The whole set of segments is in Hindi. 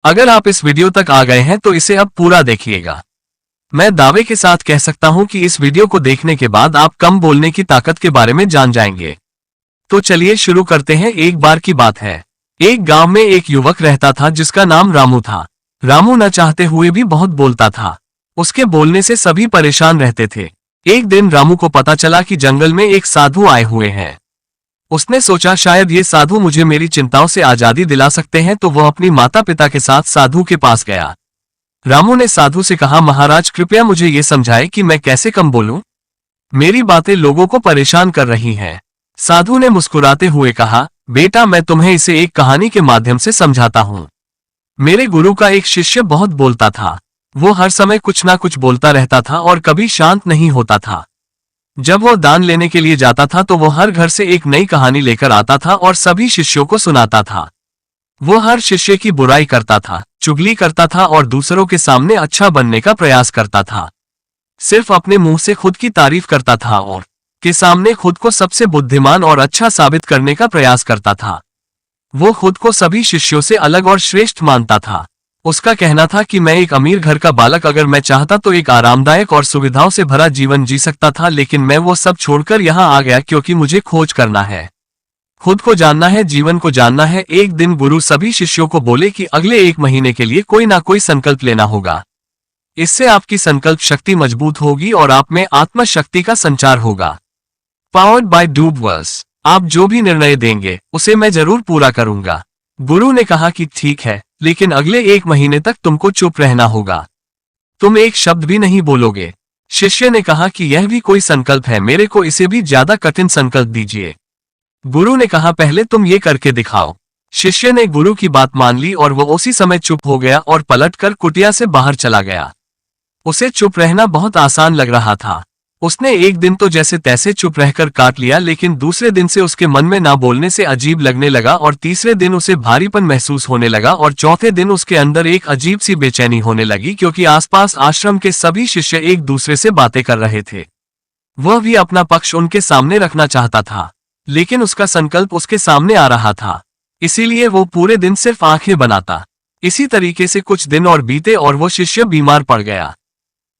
अगर आप इस वीडियो तक आ गए हैं तो इसे अब पूरा देखिएगा। मैं दावे के साथ कह सकता हूं कि इस वीडियो को देखने के बाद आप कम बोलने की ताकत के बारे में जान जाएंगे। तो चलिए शुरू करते हैं। एक बार की बात है, एक गांव में एक युवक रहता था जिसका नाम रामू था। रामू न चाहते हुए भी बहुत बोलता था। उसके बोलने से सभी परेशान रहते थे। एक दिन रामू को पता चला कि जंगल में एक साधु आए हुए हैं। उसने सोचा शायद ये साधु मुझे मेरी चिंताओं से आजादी दिला सकते हैं, तो वह अपनी माता पिता के साथ साधु के पास गया। रामू ने साधु से कहा, महाराज कृपया मुझे ये समझाए कि मैं कैसे कम बोलूं। मेरी बातें लोगों को परेशान कर रही हैं। साधु ने मुस्कुराते हुए कहा, बेटा मैं तुम्हें इसे एक कहानी के माध्यम से समझाता हूं। मेरे गुरु का एक शिष्य बहुत बोलता था। वो हर समय कुछ ना कुछ बोलता रहता था और कभी शांत नहीं होता था। जब वो दान लेने के लिए जाता था तो वो हर घर से एक नई कहानी लेकर आता था और सभी शिष्यों को सुनाता था। वो हर शिष्य की बुराई करता था, चुगली करता था और दूसरों के सामने अच्छा बनने का प्रयास करता था। सिर्फ अपने मुंह से खुद की तारीफ करता था और के सामने खुद को सबसे बुद्धिमान और अच्छा साबित करने का प्रयास करता था। वो खुद को सभी शिष्यों से अलग और श्रेष्ठ मानता था। उसका कहना था कि मैं एक अमीर घर का बालक, अगर मैं चाहता तो एक आरामदायक और सुविधाओं से भरा जीवन जी सकता था, लेकिन मैं वो सब छोड़कर यहाँ आ गया क्योंकि मुझे खोज करना है, खुद को जानना है, जीवन को जानना है। एक दिन गुरु सभी शिष्यों को बोले कि अगले 1 महीने के लिए कोई ना कोई संकल्प लेना होगा। इससे आपकी संकल्प शक्ति मजबूत होगी और आप में आत्मशक्ति का संचार होगा। Powered by Dubverse. आप जो भी निर्णय देंगे उसे मैं जरूर पूरा करूंगा। गुरु ने कहा कि ठीक है, लेकिन अगले 1 महीने तक तुमको चुप रहना होगा। तुम एक शब्द भी नहीं बोलोगे। शिष्य ने कहा कि यह भी कोई संकल्प है, मेरे को इसे भी ज्यादा कठिन संकल्प दीजिए। गुरु ने कहा पहले तुम ये करके दिखाओ। शिष्य ने गुरु की बात मान ली और वो उसी समय चुप हो गया और पलटकर कुटिया से बाहर चला गया। उसे चुप रहना बहुत आसान लग रहा था। उसने एक दिन तो जैसे तैसे चुप रहकर काट लिया, लेकिन दूसरे दिन से उसके मन में ना बोलने से अजीब लगने लगा और तीसरे दिन उसे भारीपन महसूस होने लगा और चौथे दिन उसके अंदर एक अजीब सी बेचैनी होने लगी क्योंकि आसपास आश्रम के सभी शिष्य एक दूसरे से बातें कर रहे थे। वह भी अपना पक्ष उनके सामने रखना चाहता था, लेकिन उसका संकल्प उसके सामने आ रहा था, इसीलिए वो पूरे दिन सिर्फ आंखें बनाता। इसी तरीके से कुछ दिन और बीते और वो शिष्य बीमार पड़ गया।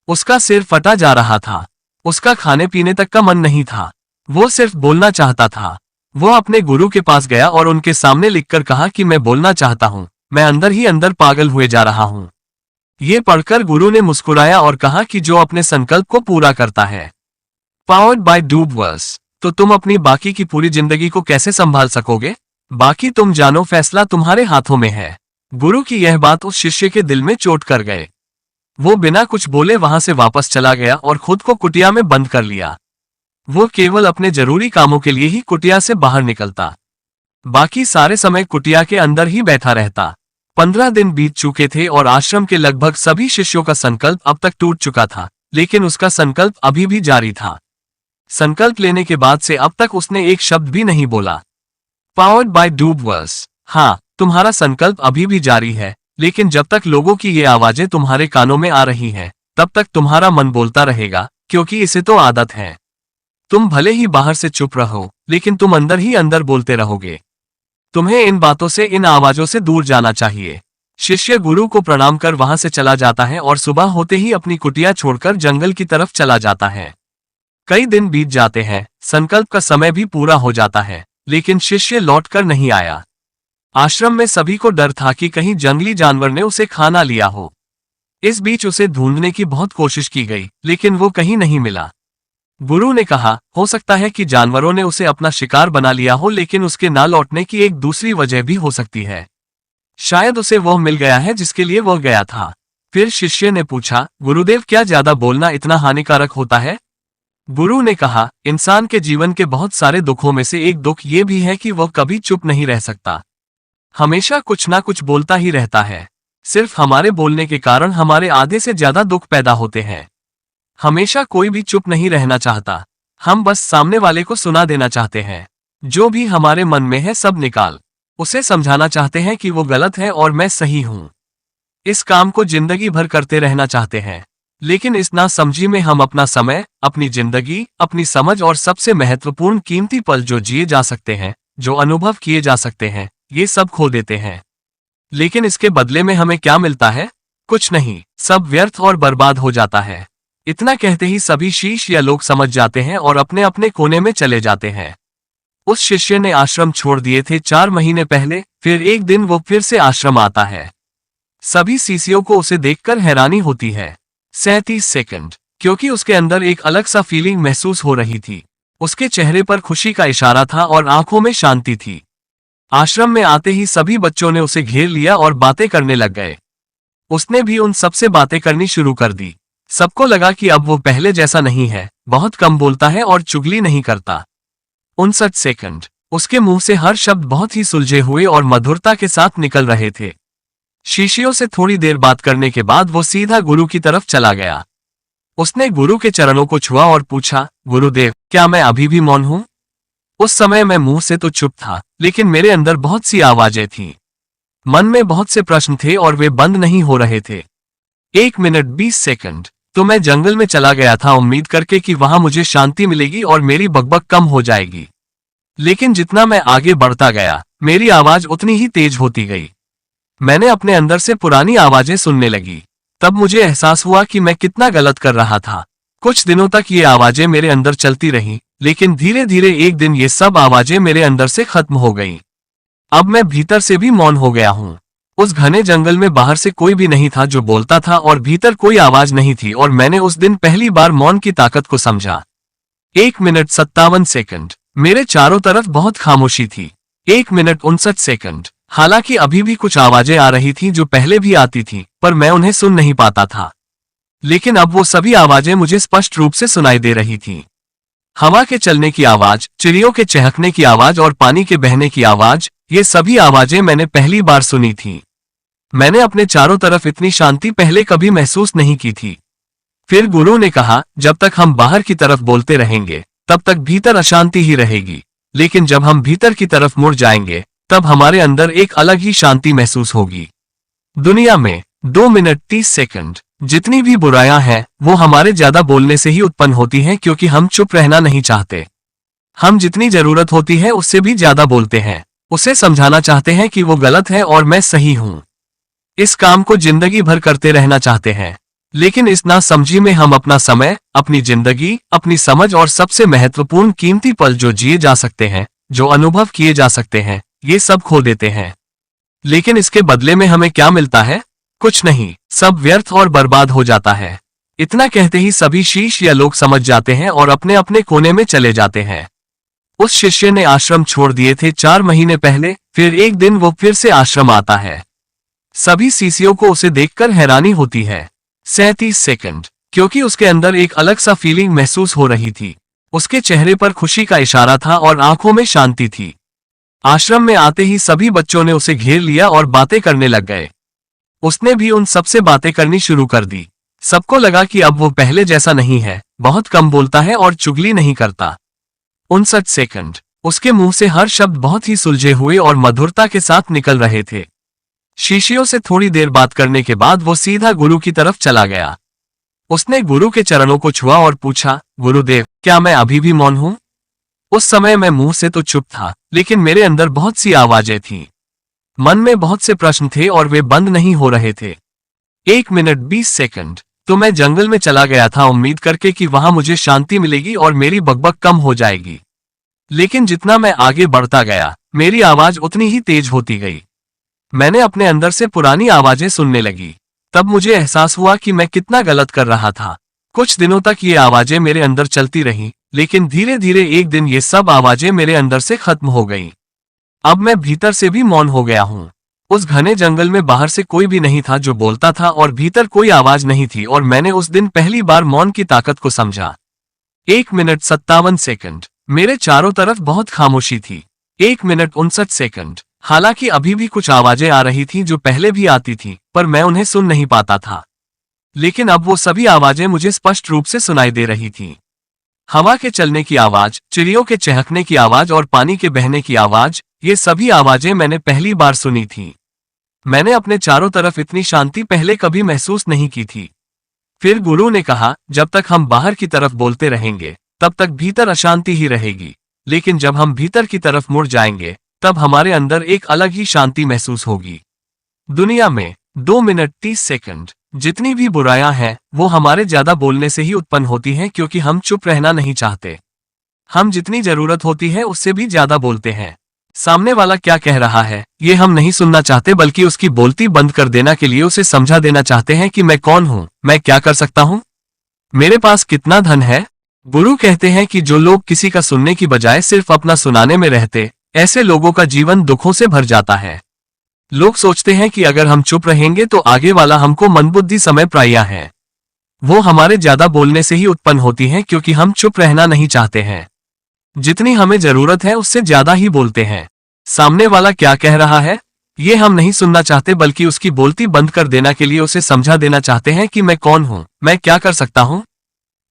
उसका सिर फटा जा रहा था। उसका खाने पीने तक का मन नहीं था। वो सिर्फ बोलना चाहता था। वो अपने गुरु के पास गया और उनके सामने लिखकर कहा कि मैं बोलना चाहता हूँ, मैं अंदर ही अंदर पागल हुए जा रहा हूँ। ये पढ़कर गुरु ने मुस्कुराया और कहा कि जो अपने संकल्प को पूरा करता है, पावर्ड बाय डूबवर्स, तो तुम अपनी बाकी की पूरी जिंदगी को कैसे संभाल सकोगे? बाकी तुम जानो, फैसला तुम्हारे हाथों में है। गुरु की यह बात उस शिष्य के दिल में चोट कर गए। वो बिना कुछ बोले वहां से वापस चला गया और खुद को कुटिया में बंद कर लिया। वो केवल अपने जरूरी कामों के लिए ही कुटिया से बाहर निकलता, बाकी सारे समय कुटिया के अंदर ही बैठा रहता। 15 दिन बीत चुके थे और आश्रम के लगभग सभी शिष्यों का संकल्प अब तक टूट चुका था, लेकिन उसका संकल्प अभी भी जारी था। संकल्प लेने के बाद से अब तक उसने एक शब्द भी नहीं बोला। Powered by Dubverse. हाँ, तुम्हारा संकल्प अभी भी जारी है, लेकिन जब तक लोगों की ये आवाजें तुम्हारे कानों में आ रही हैं, तब तक तुम्हारा मन बोलता रहेगा, क्योंकि इसे तो आदत है। तुम भले ही बाहर से चुप रहो, लेकिन तुम अंदर ही अंदर बोलते रहोगे। तुम्हें इन बातों से, इन आवाजों से दूर जाना चाहिए। शिष्य गुरु को प्रणाम कर वहां से चला जाता है और सुबह होते ही अपनी कुटिया छोड़कर जंगल की तरफ चला जाता है। कई दिन बीत जाते हैं, संकल्प का समय भी पूरा हो जाता है, लेकिन शिष्य लौटकर नहीं आया। आश्रम में सभी को डर था कि कहीं जंगली जानवर ने उसे खा ना लिया हो। इस बीच उसे ढूंढने की बहुत कोशिश की गई, लेकिन वो कहीं नहीं मिला। गुरु ने कहा, हो सकता है कि जानवरों ने उसे अपना शिकार बना लिया हो, लेकिन उसके ना लौटने की एक दूसरी वजह भी हो सकती है। शायद उसे वह मिल गया है जिसके लिए वह गया था। फिर शिष्य ने पूछा, गुरुदेव क्या ज्यादा बोलना इतना हानिकारक होता है? गुरु ने कहा, इंसान के जीवन के बहुत सारे दुखों में से एक दुख ये भी है कि वह कभी चुप नहीं रह सकता, हमेशा कुछ ना कुछ बोलता ही रहता है। सिर्फ हमारे बोलने के कारण हमारे आधे से ज्यादा दुख पैदा होते हैं। हमेशा कोई भी चुप नहीं रहना चाहता, हम बस सामने वाले को सुना देना चाहते हैं। जो भी हमारे मन में है सब निकाल उसे समझाना चाहते हैं कि वो गलत है और मैं सही हूं। इस काम को जिंदगी भर करते रहना चाहते हैं, लेकिन इस नासमझी में हम अपना समय, अपनी जिंदगी, अपनी समझ और सबसे महत्वपूर्ण कीमती पल जो जिए जा सकते हैं, जो अनुभव किए जा सकते हैं, ये सब खो देते हैं। लेकिन इसके बदले में हमें क्या मिलता है? कुछ नहीं, सब व्यर्थ और बर्बाद हो जाता है। इतना कहते ही सभी शीश या लोग समझ जाते हैं और अपने अपने कोने में चले जाते हैं। उस शिष्य ने आश्रम छोड़ दिए थे 4 महीने पहले, फिर एक दिन वो फिर से आश्रम आता है। सभी शिष्यों को उसे देखकर हैरानी होती है। 37 सेकंड, क्योंकि उसके अंदर एक अलग सा फीलिंग महसूस हो रही थी। उसके चेहरे पर खुशी का इशारा था और आंखों में शांति थी। आश्रम में आते ही सभी बच्चों ने उसे घेर लिया और बातें करने लग गए। उसने भी उन सबसे बातें करनी शुरू कर दी। सबको लगा कि अब वो पहले जैसा नहीं है, बहुत कम बोलता है और चुगली नहीं करता। 59 सेकंड, उसके मुंह से हर शब्द बहुत ही सुलझे हुए और मधुरता के साथ निकल रहे थे। शिष्यों से थोड़ी देर बात करने के बाद वो सीधा गुरु की तरफ चला गया। उसने गुरु के चरणों को छुआ और पूछा, गुरुदेव, क्या मैं अभी भी मौन हूं? उस समय मैं मुंह से तो चुप था, लेकिन मेरे अंदर बहुत सी आवाजें थीं। मन में बहुत से प्रश्न थे और वे बंद नहीं हो रहे थे। 1 मिनट 20 सेकंड, तो मैं जंगल में चला गया था उम्मीद करके कि वहां मुझे शांति मिलेगी और मेरी बकबक कम हो जाएगी। लेकिन जितना मैं आगे बढ़ता गया, मेरी आवाज उतनी ही तेज होती गई। मैंने अपने अंदर से पुरानी आवाजें सुनने लगी। तब मुझे एहसास हुआ कि मैं कितना गलत कर रहा था। कुछ दिनों तक ये आवाजें मेरे अंदर चलती रहीं, लेकिन धीरे धीरे एक दिन ये सब आवाजें मेरे अंदर से खत्म हो गईं। अब मैं भीतर से भी मौन हो गया हूँ। उस घने जंगल में बाहर से कोई भी नहीं था जो बोलता था और भीतर कोई आवाज नहीं थी और मैंने उस दिन पहली बार मौन की ताकत को समझा। 1 मिनट 57 सेकंड, मेरे चारों तरफ बहुत खामोशी थी। 1 मिनट 59 सेकंड, हालांकि अभी भी कुछ आवाजें आ रही थीं जो पहले भी आती थीं, पर मैं उन्हें सुन नहीं पाता था। लेकिन अब वो सभी आवाजें मुझे स्पष्ट रूप से सुनाई दे रही थीं। हवा के चलने की आवाज, चिड़ियों के चहकने की आवाज और पानी के बहने की आवाज, ये सभी आवाजें मैंने पहली बार सुनी थीं। मैंने अपने चारों तरफ इतनी शांति पहले कभी महसूस नहीं की थी। फिर गुरु ने कहा, जब तक हम बाहर की तरफ बोलते रहेंगे, तब तक भीतर अशांति ही रहेगी। लेकिन जब हम भीतर की तरफ मुड़ जाएंगे, तब हमारे अंदर एक अलग ही शांति महसूस होगी। दुनिया में 2 मिनट 30 सेकंड, जितनी भी बुराइयां हैं, वो हमारे ज्यादा बोलने से ही उत्पन्न होती हैं, क्योंकि हम चुप रहना नहीं चाहते। हम जितनी जरूरत होती है उससे भी ज्यादा बोलते हैं। उसे समझाना चाहते हैं कि वो गलत है और मैं सही हूं। इस काम को जिंदगी भर करते रहना चाहते हैं। लेकिन इस नासमझी में हम अपना समय, अपनी जिंदगी, अपनी समझ और सबसे महत्वपूर्ण कीमती पल जो जिए जा सकते हैं, जो अनुभव किए जा सकते हैं, ये सब खो देते हैं। लेकिन इसके बदले में हमें क्या मिलता है? कुछ नहीं, सब व्यर्थ और बर्बाद हो जाता है। इतना कहते ही सभी शीश या लोग समझ जाते हैं और अपने अपने कोने में चले जाते हैं। उस शिष्य ने आश्रम छोड़ दिए थे 4 महीने पहले, फिर एक दिन वो फिर से आश्रम आता है। सभी शिष्यों को उसे देखकर हैरानी होती है। 37 सेकंड, क्योंकि उसके अंदर एक अलग सा फीलिंग महसूस हो रही थी। उसके चेहरे पर खुशी का इशारा था और आंखों में शांति थी। आश्रम में आते ही सभी बच्चों ने उसे घेर लिया और बातें करने लग गए। उसने भी उन सबसे बातें करनी शुरू कर दी। सबको लगा कि अब वो पहले जैसा नहीं है, बहुत कम बोलता है और चुगली नहीं करता। 59 सेकंड, उसके मुंह से हर शब्द बहुत ही सुलझे हुए और मधुरता के साथ निकल रहे थे। शिष्यों से थोड़ी देर बात करने के बाद वो सीधा गुरु की तरफ चला गया। उसने गुरु के चरणों को छुआ और पूछा, गुरुदेव, क्या मैं अभी भी मौन हूं? उस समय मैं मुंह से तो चुप था, लेकिन मेरे अंदर बहुत सी आवाजें थीं। मन में बहुत से प्रश्न थे और वे बंद नहीं हो रहे थे। 1 मिनट 20 सेकंड, तो मैं जंगल में चला गया था उम्मीद करके कि वहां मुझे शांति मिलेगी और मेरी बकबक कम हो जाएगी। लेकिन जितना मैं आगे बढ़ता गया, मेरी आवाज उतनी ही तेज होती गई। मैंने अपने अंदर से पुरानी आवाजें सुनने लगी। तब मुझे एहसास हुआ कि मैं कितना गलत कर रहा था। कुछ दिनों तक ये आवाजें मेरे अंदर चलती रहीं, लेकिन धीरे धीरे एक दिन ये सब आवाजें मेरे अंदर से खत्म हो गईं। अब मैं भीतर से भी मौन हो गया हूँ। उस घने जंगल में बाहर से कोई भी नहीं था जो बोलता था और भीतर कोई आवाज नहीं थी और मैंने उस दिन पहली बार मौन की ताकत को समझा। 1 मिनट 57 सेकंड, मेरे चारों तरफ बहुत खामोशी थी। 1 मिनट 59 सेकंड, हालांकि अभी भी कुछ आवाजें आ रही थीं जो पहले भी आती थीं, पर मैं उन्हें सुन नहीं पाता था। लेकिन अब वो सभी आवाजें मुझे स्पष्ट रूप से सुनाई दे रही थीं। हवा के चलने की आवाज, चिड़ियों के चहकने की आवाज और पानी के बहने की आवाज, ये सभी आवाजें मैंने पहली बार सुनी थीं। मैंने अपने चारों तरफ इतनी शांति पहले कभी महसूस नहीं की थी। फिर गुरु ने कहा, जब तक हम बाहर की तरफ बोलते रहेंगे, तब तक भीतर अशांति ही रहेगी। लेकिन जब हम भीतर की तरफ मुड़ जाएंगे, तब हमारे अंदर एक अलग ही शांति महसूस होगी। दुनिया में 2 मिनट 30 सेकंड जितनी भी बुराइयां हैं वो हमारे ज्यादा बोलने से ही उत्पन्न होती हैं, क्योंकि हम चुप रहना नहीं चाहते। हम जितनी जरूरत होती है उससे भी ज्यादा बोलते हैं। सामने वाला क्या कह रहा है ये हम नहीं सुनना चाहते, बल्कि उसकी बोलती बंद कर देना के लिए उसे समझा देना चाहते हैं कि मैं कौन हूँ, मैं क्या कर सकता हूँ, मेरे पास कितना धन है। गुरु कहते हैं कि जो लोग किसी का सुनने की बजाय सिर्फ अपना सुनाने में रहते, ऐसे लोगों का जीवन दुखों से भर जाता है। लोग सोचते हैं कि अगर हम चुप रहेंगे तो आगे वाला हमको मंदबुद्धि समय प्राया है। वो हमारे ज्यादा बोलने से ही उत्पन्न होती हैं, क्योंकि हम चुप रहना नहीं चाहते हैं। जितनी हमें जरूरत है उससे ज्यादा ही बोलते हैं। सामने वाला क्या कह रहा है ये हम नहीं सुनना चाहते, बल्कि उसकी बोलती बंद कर देना के लिए उसे समझा देना चाहते हैं कि मैं कौन हूँ, मैं क्या कर सकता हूँ,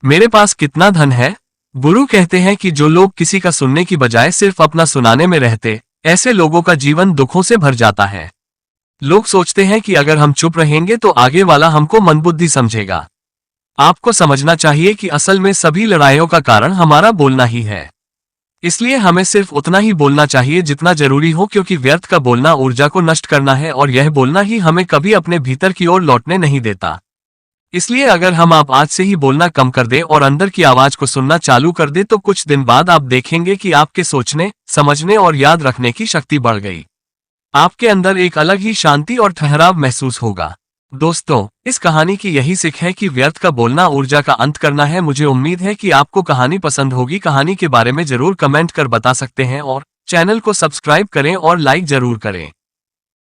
मेरे पास कितना धन है। गुरु कहते हैं कि जो लोग किसी का सुनने की बजाय सिर्फ अपना सुनाने में रहते, ऐसे लोगों का जीवन दुखों से भर जाता है। लोग सोचते हैं कि अगर हम चुप रहेंगे तो आगे वाला हमको मंदबुद्धि समझेगा। आपको समझना चाहिए कि असल में सभी लड़ाइयों का कारण हमारा बोलना ही है। इसलिए हमें सिर्फ उतना ही बोलना चाहिए जितना जरूरी हो, क्योंकि व्यर्थ का बोलना ऊर्जा को नष्ट करना है और यह बोलना ही हमें कभी अपने भीतर की ओर लौटने नहीं देता। इसलिए अगर हम आप आज से ही बोलना कम कर दे और अंदर की आवाज को सुनना चालू कर दे तो कुछ दिन बाद आप देखेंगे कि आपके सोचने, समझने और याद रखने की शक्ति बढ़ गई। आपके अंदर एक अलग ही शांति और ठहराव महसूस होगा। दोस्तों, इस कहानी की यही सीख है कि व्यर्थ का बोलना ऊर्जा का अंत करना है। मुझे उम्मीद है कि आपको कहानी पसंद होगी। कहानी के बारे में जरूर कमेंट कर बता सकते हैं और चैनल को सब्सक्राइब करें और लाइक जरूर करें।